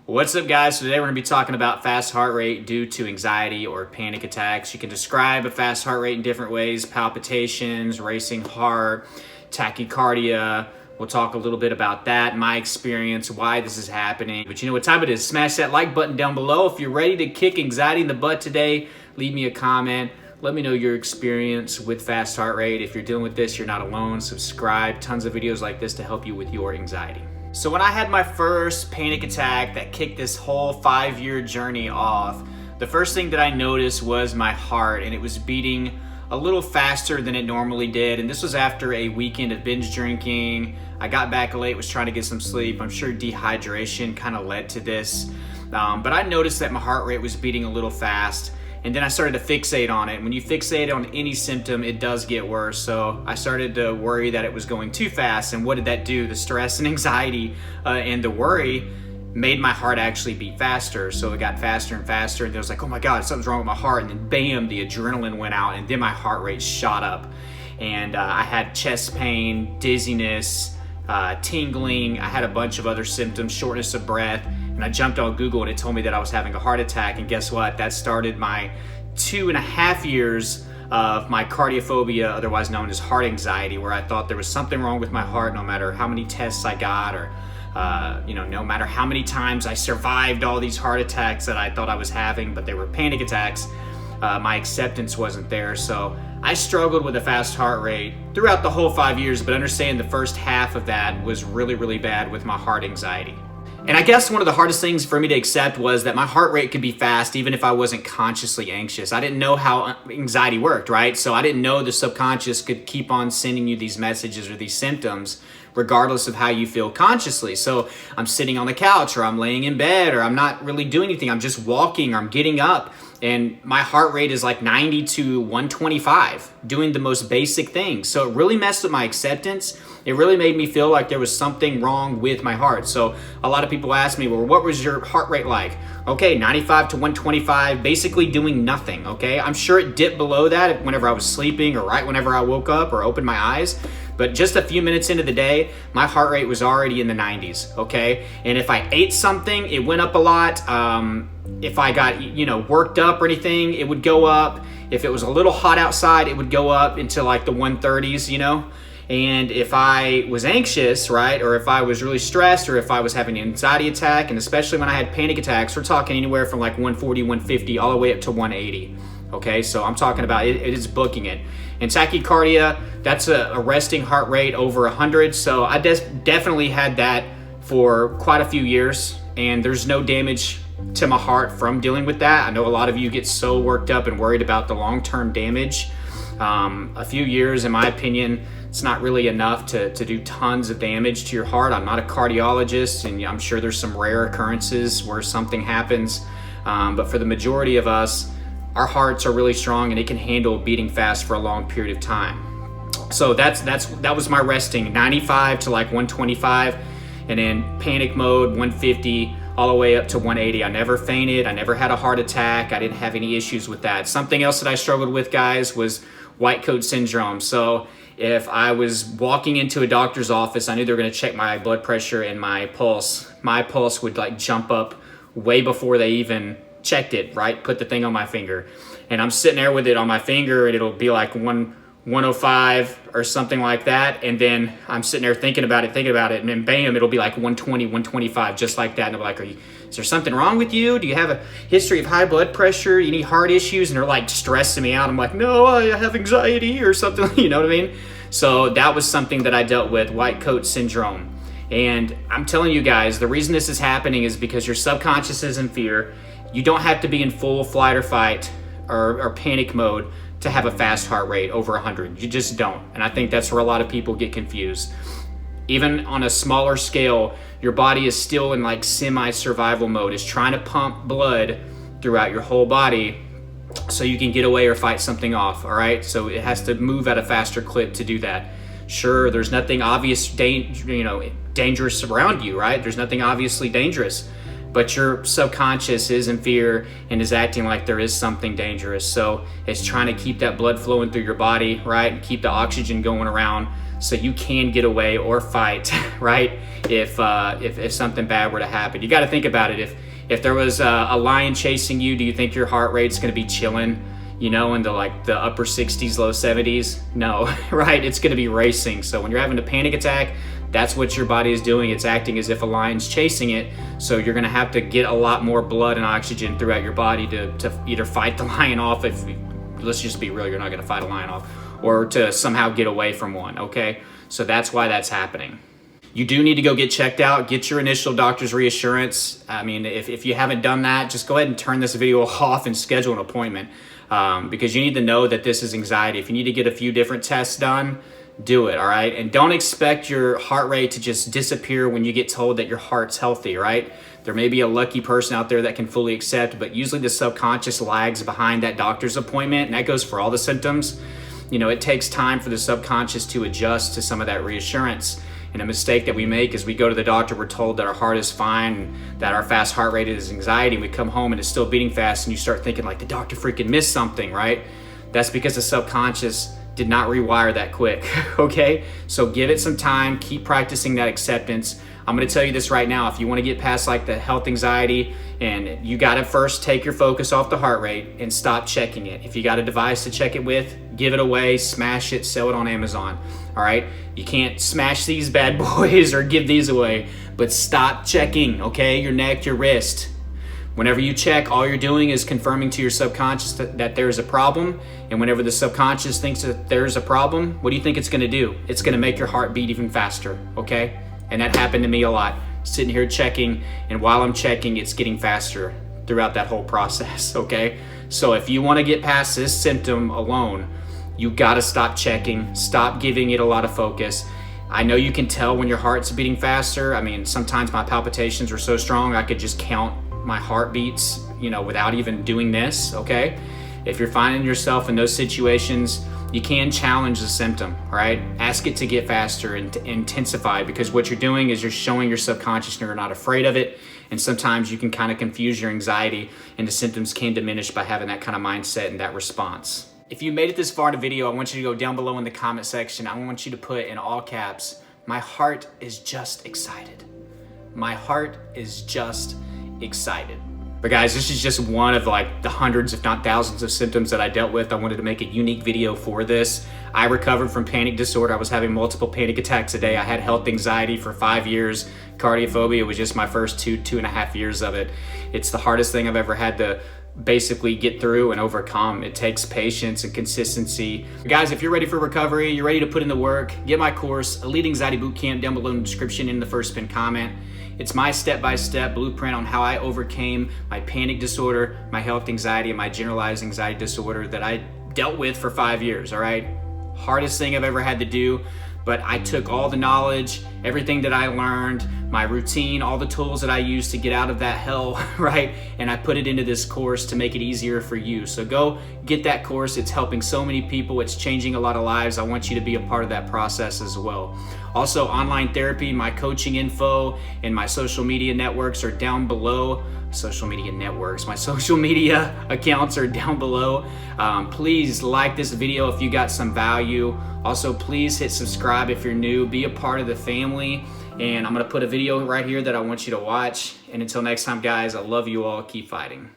What's up, guys? So today we're going to be talking about fast heart rate due to anxiety or panic attacks. You can describe a fast heart rate in different ways: palpitations, racing heart, tachycardia. We'll talk a little bit about that, my experience, why this is happening. But you know what time it is. Smash that like button down below. If you're ready to kick anxiety in the butt today, leave me a comment. Let me know your experience with fast heart rate. If you're dealing with this, you're not alone. Subscribe. Tons of videos like this to help you with your anxiety. So when I had my first panic attack that kicked this whole 5-year journey off, the first thing that I noticed was my heart, and it was beating a little faster than it normally did. And this was after a weekend of binge drinking. I got back late, was trying to get some sleep. I'm sure dehydration kind of led to this. But I noticed that my heart rate was beating a little fast. And then I started to fixate on it. When you fixate on any symptom, it does get worse. So I started to worry that it was going too fast. And what did that do? The stress and anxiety and the worry made my heart actually beat faster. So it got faster and faster. And it was like, oh my God, something's wrong with my heart. And then bam, the adrenaline went out. And then my heart rate shot up. And I had chest pain, dizziness, tingling. I had a bunch of other symptoms, shortness of breath. And I jumped on Google and it told me that I was having a heart attack. And guess what? That started my 2.5 years of my cardiophobia, otherwise known as heart anxiety, where I thought there was something wrong with my heart no matter how many tests I got or no matter how many times I survived all these heart attacks that I thought I was having, but they were panic attacks. My acceptance wasn't there. So I struggled with a fast heart rate throughout the whole 5 years, but understand the first half of that was really, really bad with my heart anxiety. And I guess one of the hardest things for me to accept was that my heart rate could be fast even if I wasn't consciously anxious. I didn't know how anxiety worked, right? So I didn't know the subconscious could keep on sending you these messages or these symptoms regardless of how you feel consciously. So I'm sitting on the couch or I'm laying in bed or I'm not really doing anything. I'm just walking or I'm getting up and my heart rate is like 90 to 125 doing the most basic things. So it really messed with my acceptance. It really made me feel like there was something wrong with my heart. So a lot of people ask me, well, what was your heart rate like? Okay, 95 to 125, basically doing nothing, okay? I'm sure it dipped below that whenever I was sleeping or right whenever I woke up or opened my eyes. But just a few minutes into the day, my heart rate was already in the 90s, okay? And if I ate something, it went up a lot. If I got, worked up or anything, it would go up. If it was a little hot outside, it would go up into like the 130s, And if I was anxious, right, or if I was really stressed, or if I was having an anxiety attack, and especially when I had panic attacks, we're talking anywhere from like 140, 150, all the way up to 180. Okay, so I'm talking about it is booking it. And tachycardia, that's a resting heart rate over 100. So I definitely had that for quite a few years, and there's no damage to my heart from dealing with that. I know a lot of you get so worked up and worried about the long-term damage. A few years, in my opinion, it's not really enough to do tons of damage to your heart. I'm not a cardiologist, and I'm sure there's some rare occurrences where something happens. But for the majority of us, our hearts are really strong and it can handle beating fast for a long period of time. So that was my resting, 95 to like 125, and then panic mode, 150, all the way up to 180. I never fainted. I never had a heart attack. I didn't have any issues with that. Something else that I struggled with, guys, was white coat syndrome. So if I was walking into a doctor's office, I knew they were going to check my blood pressure and my pulse. My pulse would like jump up way before they even checked it, right? Put the thing on my finger. And I'm sitting there with it on my finger and it'll be like 105 or something like that. And then I'm sitting there thinking about it. And then bam, it'll be like 120, 125, just like that. And I'm like, is there something wrong with you? Do you have a history of high blood pressure? Any heart issues? And they're like stressing me out. I'm like, no, I have anxiety or something. You know what I mean? So that was something that I dealt with, white coat syndrome. And I'm telling you guys, the reason this is happening is because your subconscious is in fear. You don't have to be in full flight or fight or panic mode to have a fast heart rate over 100. You just don't. And I think that's where a lot of people get confused. Even on a smaller scale, your body is still in like semi-survival mode. It's trying to pump blood throughout your whole body so you can get away or fight something off, all right? So it has to move at a faster clip to do that. Sure, there's nothing obvious, dangerous around you, right? There's nothing obviously dangerous. But your subconscious is in fear and is acting like there is something dangerous. So it's trying to keep that blood flowing through your body, right? And keep the oxygen going around so you can get away or fight, right? If something bad were to happen. You got to think about it. If there was a lion chasing you, do you think your heart rate's going to be chilling, you know, in the upper 60s, low 70s? No, right? It's going to be racing. So when you're having a panic attack, that's what your body is doing. It's acting as if a lion's chasing it. So you're going to have to get a lot more blood and oxygen throughout your body to either fight the lion off. Let's just be real, you're not going to fight a lion off, or to somehow get away from one. Okay, so that's why that's happening. You do need to go get checked out, get your initial doctor's reassurance. I mean, if you haven't done that, just go ahead and turn this video off and schedule an appointment, because you need to know that this is anxiety. If you need to get a few different tests done, do it, all right? And don't expect your heart rate to just disappear when you get told that your heart's healthy, right? There may be a lucky person out there that can fully accept, but usually the subconscious lags behind that doctor's appointment, and that goes for all the symptoms. You know, it takes time for the subconscious to adjust to some of that reassurance. And a mistake that we make is we go to the doctor, we're told that our heart is fine, that our fast heart rate is anxiety, and we come home and it's still beating fast, and you start thinking like the doctor freaking missed something, right? That's because the subconscious did not rewire that quick, okay? So give it some time, keep practicing that acceptance. I'm gonna tell you this right now, if you wanna get past like the health anxiety, and you gotta first take your focus off the heart rate and stop checking it. If you got a device to check it with, give it away, smash it, sell it on Amazon, all right? You can't smash these bad boys or give these away, but stop checking, okay? Your neck, your wrist. Whenever you check, all you're doing is confirming to your subconscious that there's a problem. And whenever the subconscious thinks that there's a problem, what do you think it's gonna do? It's gonna make your heart beat even faster, okay? And that happened to me a lot. Sitting here checking, and while I'm checking, it's getting faster throughout that whole process, okay? So if you wanna get past this symptom alone, you gotta stop checking, stop giving it a lot of focus. I know you can tell when your heart's beating faster. I mean, sometimes my palpitations are so strong, I could just count my heartbeats, you know, without even doing this, okay? If you're finding yourself in those situations, you can challenge the symptom, right? Ask it to get faster and to intensify, because what you're doing is you're showing your subconscious you're not afraid of it. And sometimes you can kind of confuse your anxiety, and the symptoms can diminish by having that kind of mindset and that response. If you made it this far in the video, I want you to go down below in the comment section. I want you to put in all caps, my heart is just excited. My heart is just excited. But guys, this is just one of like the hundreds, if not thousands of symptoms that I dealt with. I wanted to make a unique video for this. I recovered from panic disorder. I was having multiple panic attacks a day. I had health anxiety for 5 years. Cardiophobia was just my first 2.5 years of it. It's the hardest thing I've ever had to basically get through and overcome. It takes patience and consistency. Guys, if you're ready for recovery, you're ready to put in the work, get my course, Elite Anxiety Bootcamp, down below in the description in the first pinned comment. It's my step-by-step blueprint on how I overcame my panic disorder, my health anxiety, and my generalized anxiety disorder that I dealt with for 5 years, all right? Hardest thing I've ever had to do, but I took all the knowledge, everything that I learned, my routine, all the tools that I used to get out of that hell, right? And I put it into this course to make it easier for you. So go get that course. It's helping so many people. It's changing a lot of lives. I want you to be a part of that process as well. Also, online therapy, my coaching info, and my social media networks are down below. Social media networks, my social media accounts are down below. Please like this video if you got some value. Also, please hit subscribe if you're new, be a part of the family. And I'm gonna put a video right here that I want you to watch. And until next time, guys, I love you all. Keep fighting.